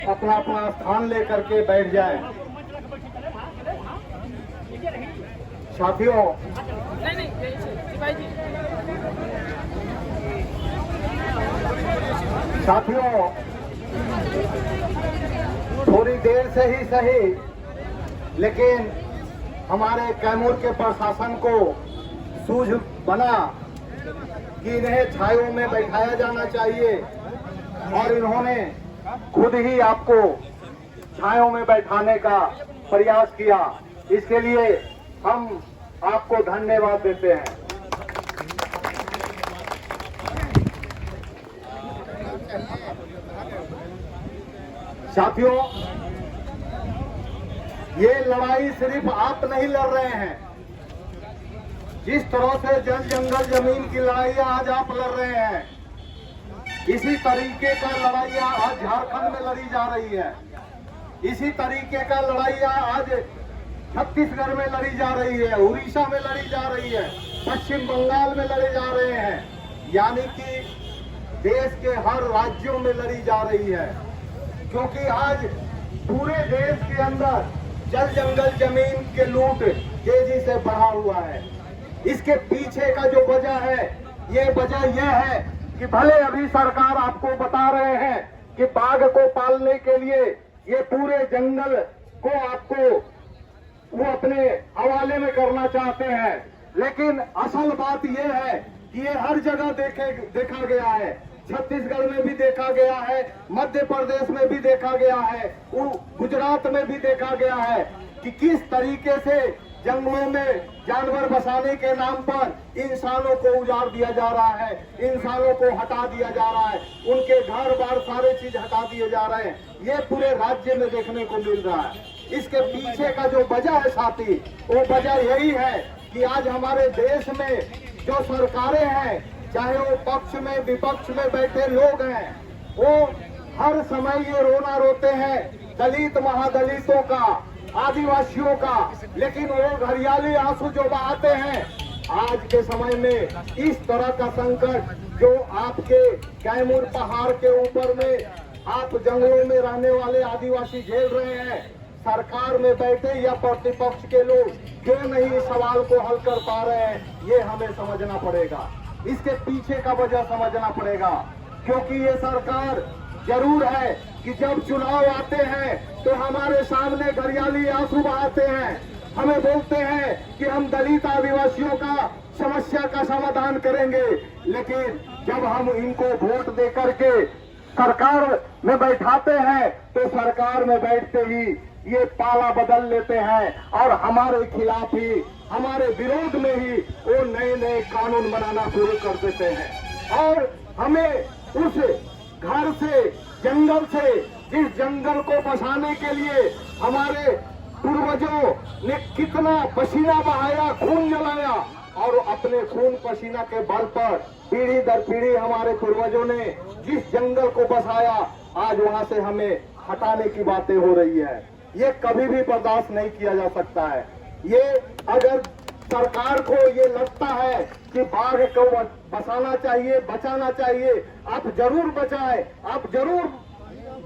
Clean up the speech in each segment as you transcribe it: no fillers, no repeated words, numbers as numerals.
अपना अपना स्थान लेकर के बैठ जाएं। साथियों, थोड़ी देर से ही सही, लेकिन हमारे कैमूर के प्रशासन को सूझ बना कि इन्हें छायों में बैठाया जाना चाहिए और इन्होंने खुद ही आपको छायों में बैठाने का प्रयास किया। इसके लिए हम आपको धन्यवाद देते हैं। साथियों, ये लड़ाई सिर्फ आप नहीं लड़ रहे हैं। जिस तरह से जल जंगल जमीन की लड़ाइयां आज आप लड़ रहे हैं, इसी तरीके का लड़ाइयां आज झारखंड में लड़ी जा रही है। इसी तरीके का लड़ाइयां आज छत्तीसगढ़ में लड़ी जा रही है, उड़ीसा में लड़ी जा रही है, पश्चिम बंगाल में लड़े जा रहे हैं, यानी कि देश के हर राज्यों में लड़ी जा रही है। क्योंकि आज पूरे देश के अंदर जल जंगल जमीन के लूट तेजी से बढ़ा हुआ है। इसके पीछे का जो वजह है, ये वजह यह है कि भले अभी सरकार आपको बता रहे हैं कि बाघ को पालने के लिए ये पूरे जंगल को आपको वो अपने हवाले में करना चाहते हैं, लेकिन असल बात यह है कि ये हर जगह देखा गया है। छत्तीसगढ़ में भी देखा गया है, मध्य प्रदेश में भी देखा गया है, गुजरात में भी देखा गया है कि किस तरीके से जंगलों में जानवर बसाने के नाम पर इंसानों को उजाड़ दिया जा रहा है, इंसानों को हटा दिया जा रहा है, उनके घर बार सारे चीज हटा दिए जा रहे हैं। ये पूरे राज्य में देखने को मिल रहा है। इसके पीछे का जो वजह है साथी, वो वजह यही है कि आज हमारे देश में जो सरकारें हैं, चाहे वो पक्ष में विपक्ष में बैठे लोग हैं, वो हर समय ये रोना रोते हैं दलित महादलितों का, आदिवासियों का, लेकिन वो हरियाली आंसू जो बहाते हैं आज के समय में इस तरह का संकट जो आपके कैमूर पहाड़ के ऊपर में आप जंगलों में रहने वाले आदिवासी झेल रहे हैं, सरकार में बैठे या प्रतिपक्ष के लोग क्यों नहीं इस सवाल को हल कर पा रहे हैं, ये हमें समझना पड़ेगा। इसके पीछे का वजह समझना पड़ेगा, क्योंकि ये सरकार जरूर है कि जब चुनाव आते हैं तो हमारे सामने गरियाली आंसू बहाते हैं, हमें बोलते हैं कि हम दलित आदिवासियों का समस्या का समाधान करेंगे, लेकिन जब हम इनको वोट दे करके सरकार में बैठाते हैं तो सरकार में बैठते ही ये पाला बदल लेते हैं और हमारे खिलाफ ही, हमारे विरोध में ही वो नए नए कानून बनाना शुरू कर देते हैं। और हमें उस घर से, जंगल से, जिस जंगल को बचाने के लिए हमारे पूर्वजों ने कितना पसीना बहाया, खून जलाया, और अपने खून पसीना के बल पर पीढ़ी दर पीढ़ी हमारे पूर्वजों ने जिस जंगल को बसाया, आज वहां से हमें हटाने की बातें हो रही है। ये कभी भी बर्दाश्त नहीं किया जा सकता है। ये अगर सरकार को ये लगता है कि बाघ को बसाना चाहिए, बचाना चाहिए, आप जरूर बचाएं, आप जरूर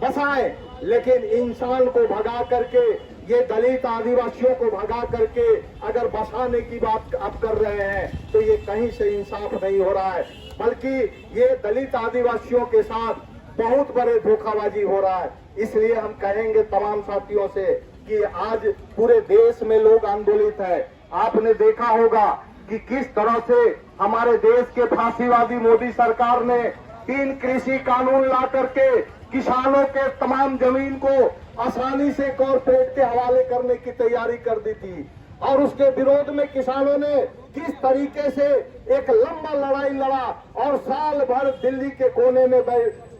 बसाएं, लेकिन इंसान को भगा करके, ये दलित आदिवासियों को भगा करके अगर बसाने की बात आप कर रहे हैं तो ये कहीं से इंसाफ नहीं हो रहा है, बल्कि ये दलित आदिवासियों के साथ बहुत बड़े धोखाबाजी हो रहा है। इसलिए हम कहेंगे तमाम साथियों से कि आज पूरे देश में लोग आंदोलित है। आपने देखा होगा कि किस तरह से हमारे देश के फांसीवादी मोदी सरकार ने 3 कृषि कानून ला करके किसानों के तमाम जमीन को आसानी से कॉर्पोरेट के हवाले करने की तैयारी कर दी थी, और उसके विरोध में किसानों ने किस तरीके से एक लंबा लड़ाई लड़ा और साल भर दिल्ली के कोने में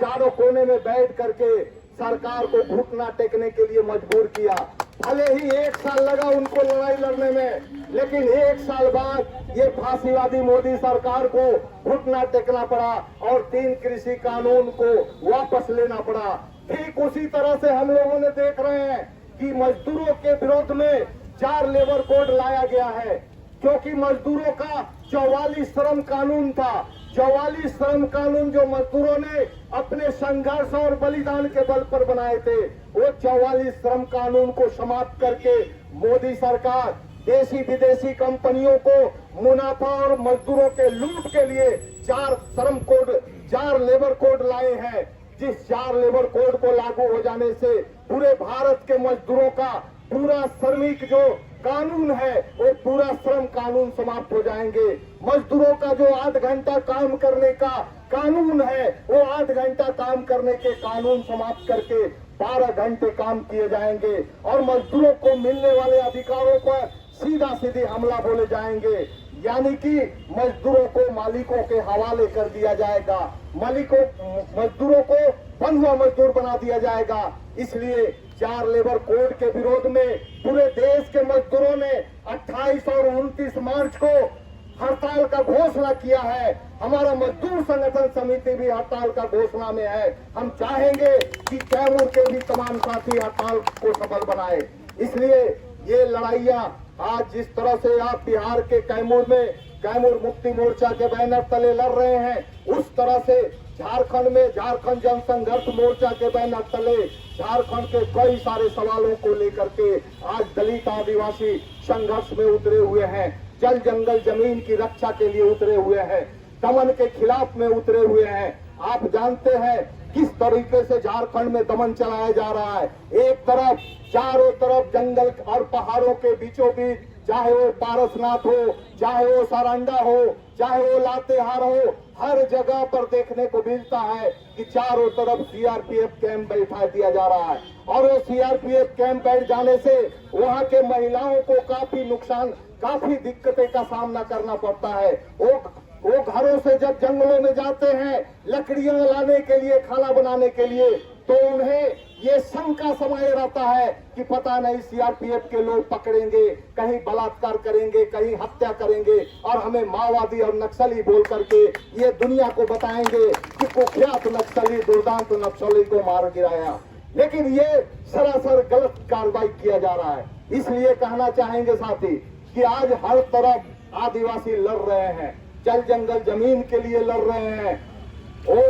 चारों कोने में बैठ करके सरकार को घुटना टेकने के लिए मजबूर किया। भले ही 1 साल लगा उनको लड़ाई लड़ने में, लेकिन 1 साल बाद ये फांसीवादी मोदी सरकार को घुटना टेकना पड़ा और 3 कृषि कानून को वापस लेना पड़ा। ठीक उसी तरह से हम लोगों ने देख रहे हैं कि मजदूरों के विरोध में 4 लेबर कोड लाया गया है, क्योंकि मजदूरों का 44 श्रम कानून था, 44 श्रम कानून जो मजदूरों ने अपने संघर्ष और बलिदान के बल पर बनाए थे, वो 44 श्रम कानून को समाप्त करके मोदी सरकार देशी विदेशी कंपनियों को मुनाफा और मजदूरों के लूट के लिए 4 लेबर कोड लाए हैं। जिस 4 लेबर कोड को लागू हो जाने से पूरे भारत के मजदूरों का पूरा श्रमिक जो कानून है वो पूरा श्रम कानून समाप्त हो जाएंगे। मजदूरों का जो 8 घंटा काम करने का कानून है वो 8 घंटा काम करने के कानून समाप्त करके 12 घंटे काम किए जाएंगे और मजदूरों को मिलने वाले अधिकारों पर सीधा सीधे हमला बोले जाएंगे। यानी कि मजदूरों को मालिकों के हवाले कर दिया जाएगा, मजदूरों को बंधुआ मजदूर बना दिया जाएगा। इसलिए 4 लेबर कोड के विरोध में पूरे देश के मजदूरों ने 28 और 29 मार्च को हड़ताल का घोषणा किया है। हमारा मजदूर संगठन समिति भी हड़ताल का घोषणा में है। हम चाहेंगे कि कैमूर के भी तमाम साथी हड़ताल को सफल बनाए। इसलिए ये लड़ाइयां आज जिस तरह से आप बिहार के कैमूर में कैमूर मुक्ति मोर्चा के बैनर तले लड़ रहे हैं, उस तरह से झारखंड में झारखंड जनसंघर्ष मोर्चा के बैनर तले झारखंड के कई सारे सवालों को लेकर के आज दलित आदिवासी संघर्ष में उतरे हुए हैं, जल जंगल जमीन की रक्षा के लिए उतरे हुए हैं, दमन के खिलाफ में उतरे हुए हैं। आप जानते हैं किस तरीके से झारखंड में दमन चलाया जा रहा है। एक तरफ चारों तरफ जंगल और पहाड़ों के बीचों बीच, चाहे वो पारसनाथ हो, चाहे वो सारंडा हो, चाहे वो लातेहार हो, हर जगह पर देखने को मिलता है कि चारों तरफ सीआरपीएफ कैंप बैठा दिया जा रहा है। और वो सीआरपीएफ कैंप बैठ जाने से वहाँ के महिलाओं को काफी नुकसान, काफी दिक्कतें का सामना करना पड़ता है। वो घरों से जब जंगलों में जाते हैं लकड़ियां लाने के लिए, खाना बनाने के लिए, तो उन्हें ये शंका समाये रहता है कि पता नहीं सीआरपीएफ के लोग पकड़ेंगे, कहीं बलात्कार करेंगे, कहीं हत्या करेंगे और हमें माओवादी और नक्सली बोल करके ये दुनिया को बताएंगे कि कुख्यात नक्सली दुर्दांत नक्सली को मार गिराया। लेकिन ये सरासर गलत कार्रवाई किया जा रहा है। इसलिए कहना चाहेंगे साथी कि आज हर तरफ आदिवासी लड़ रहे हैं, जल जंगल जमीन के लिए लड़ रहे हैं, वो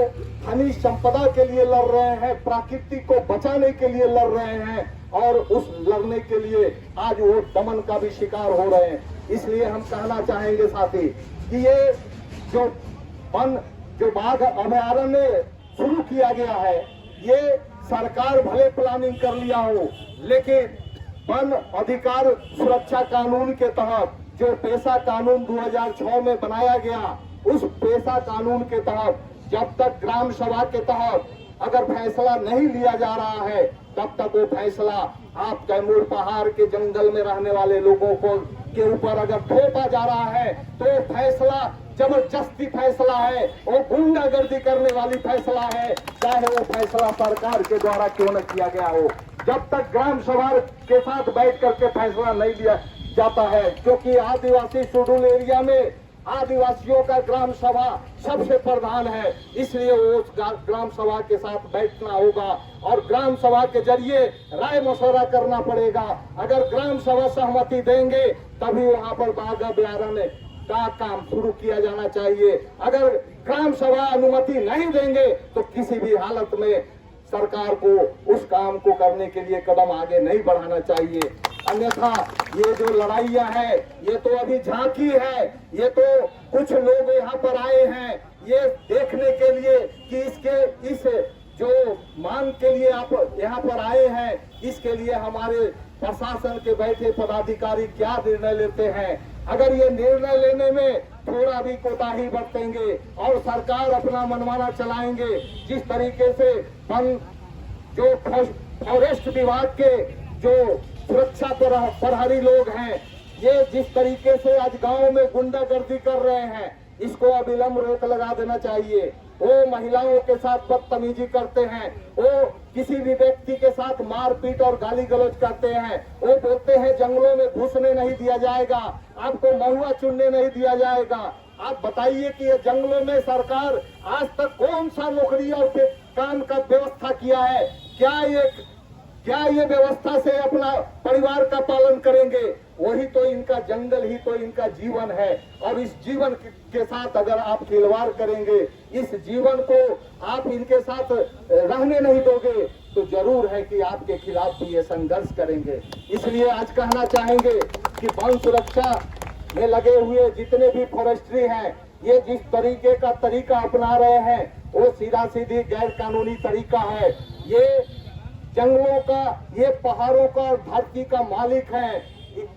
खनिज संपदा के लिए लड़ रहे हैं, प्रकृति को बचाने के लिए लड़ रहे हैं और उस लड़ने के लिए आज वो दमन का भी शिकार हो रहे हैं। इसलिए हम कहना चाहेंगे साथी कि ये जो बाघ अभयारण्य शुरू किया गया है, ये सरकार भले प्लानिंग कर लिया हो, लेकिन वन अधिकार सुरक्षा कानून के तहत जो पेशा कानून 2006 में बनाया गया, उस पेशा कानून के तहत जब तक ग्राम सभा के तहत अगर फैसला नहीं लिया जा रहा है, तब तक वो फैसला आप कैमूर पहाड़ के जंगल में रहने वाले लोगों को के ऊपर अगर थोपा जा रहा है तो फैसला जबरदस्ती फैसला है, वो गुंडागर्दी करने वाली फैसला है, चाहे वो फैसला सरकार के द्वारा क्यों न किया गया हो। जब तक ग्राम सभा के साथ बैठ करके फैसला नहीं लिया जाता है, क्योंकि आदिवासी शेड्यूल एरिया में आदिवासियों का ग्राम सभा सबसे प्रधान है, इसलिए उस ग्राम सभा के साथ बैठना होगा और ग्राम सभा के जरिए राय मशवरा करना पड़ेगा। अगर ग्राम सभा सहमति देंगे तभी वहां पर बाघ अभयारण्य का काम शुरू किया जाना चाहिए। अगर ग्राम सभा अनुमति नहीं देंगे तो किसी भी हालत में सरकार को उस काम को करने के लिए कदम आगे नहीं बढ़ाना चाहिए। अन्यथा ये जो लड़ाइयां है ये तो अभी झांकी है, ये तो कुछ लोग यहाँ पर आए हैं ये देखने के लिए कि इस जो मांग के लिए आप यहाँ पर आए हैं, इसके लिए हमारे प्रशासन के बैठे पदाधिकारी क्या निर्णय लेते हैं। अगर ये निर्णय लेने में थोड़ा भी कोताही बरतेंगे और सरकार अपना मनमाना चलाएंगे, जिस तरीके से जो फॉरेस्ट विभाग के जो सुरक्षा प्रहरी लोग हैं, ये जिस तरीके से आज गांव में गुंडागर्दी कर रहे हैं, इसको अविलंब रोक लगा देना चाहिए। वो महिलाओं के साथ बदतमीजी करते हैं, वो किसी भी व्यक्ति के साथ मारपीट और गाली गलौज करते हैं, वो बोलते हैं जंगलों में घुसने नहीं दिया जाएगा, आपको महुआ चुनने नहीं दिया जाएगा। आप बताइए कि ये जंगलों में सरकार आज तक कौन सा नौकरी और काम का व्यवस्था किया है? क्या ये क्या ये व्यवस्था से अपना परिवार का पालन करेंगे? वही तो इनका जंगल ही तो इनका जीवन है। और इस जीवन के साथ अगर आप खिलवाड़ करेंगे, इस जीवन को आप इनके साथ रहने नहीं दोगे, तो जरूर है कि आपके खिलाफ भी ये संघर्ष करेंगे। इसलिए आज कहना चाहेंगे कि वन सुरक्षा में लगे हुए जितने भी फॉरेस्ट्री हैं, ये जिस तरीके का तरीका अपना रहे हैं वो सीधा सीधी गैर कानूनी तरीका है। ये जंगलों का, ये पहाड़ों का और धरती का मालिक है।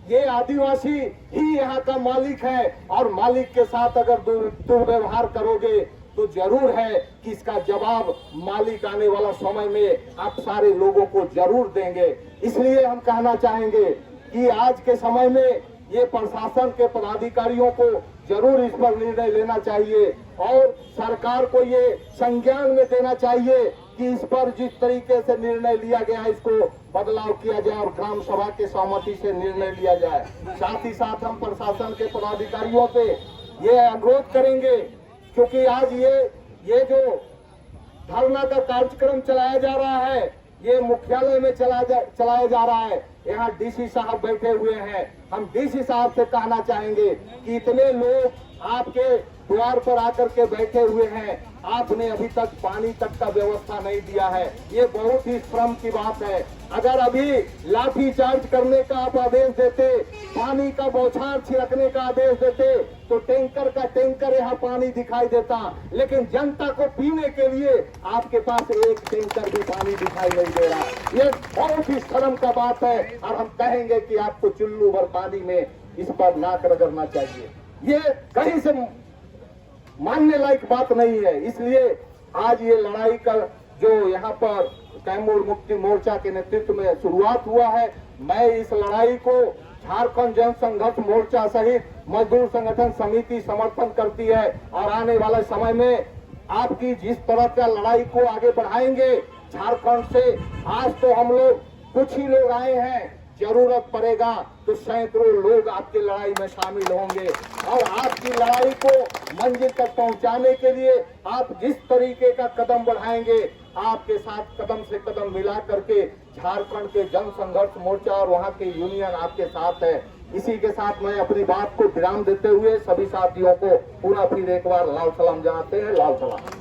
ये आदिवासी ही यहाँ का मालिक है और मालिक के साथ अगर दुर्व्यवहार करोगे तो जरूर है कि इसका जवाब मालिक आने वाला समय में आप सारे लोगों को जरूर देंगे। इसलिए हम कहना चाहेंगे कि आज के समय में ये प्रशासन के पदाधिकारियों को जरूर इस पर निर्णय लेना चाहिए और सरकार को ये संज्ञान में देना चाहिए कि इस पर जिस तरीके से निर्णय लिया गया है इसको बदलाव किया जाए और ग्राम सभा के सहमति से निर्णय लिया जाए। साथ ही साथ हम प्रशासन के पदाधिकारियों से ये अनुरोध करेंगे, क्योंकि आज ये जो धरना का कार्यक्रम चलाया जा रहा है ये मुख्यालय में चलाया जा रहा है। यहाँ डीसी साहब बैठे हुए हैं। हम डीसी साहब से कहना चाहेंगे कि इतने लोग आपके द्वार पर आकर के बैठे हुए हैं, आपने अभी तक पानी तक का व्यवस्था नहीं दिया है। ये बहुत ही श्रम की बात है। अगर अभी लाठी चार्ज करने का आप आदेश देते, पानी का बौछार छिड़कने का आदेश देते, तो टैंकर का टैंकर यहाँ पानी दिखाई देता। लेकिन जनता को पीने के लिए आपके पास एक टैंकर भी पानी दिखाई नहीं दे रहा। ये बहुत ही शर्म का बात है और हम कहेंगे कि आपको चुल्लू भर पानी में इस पर नाक रगड़ना चाहिए। ये कहीं से मानने लायक बात नहीं है। इसलिए आज ये लड़ाई का जो यहाँ पर कैमूर मुक्ति मोर्चा के नेतृत्व में शुरुआत हुआ है, मैं इस लड़ाई को झारखंड जन संघर्ष मोर्चा सहित मजदूर संगठन समिति समर्थन करती है और आने वाले समय में आपकी जिस तरह का लड़ाई को आगे बढ़ाएंगे झारखंड से। आज तो हम लोग कुछ ही लोग आए हैं, जरूरत पड़ेगा तो सैकड़ों लोग आपकी लड़ाई में शामिल होंगे और आपकी लड़ाई को मंजिल तक पहुंचाने के लिए आप जिस तरीके का कदम बढ़ाएंगे, आपके साथ कदम से कदम मिला करके झारखंड के जन संघर्ष मोर्चा और वहां के यूनियन आपके साथ है। इसी के साथ मैं अपनी बात को विराम देते हुए सभी साथियों को पुनः फिर एक बार लाल सलाम जनाते हैं। लाल सलाम।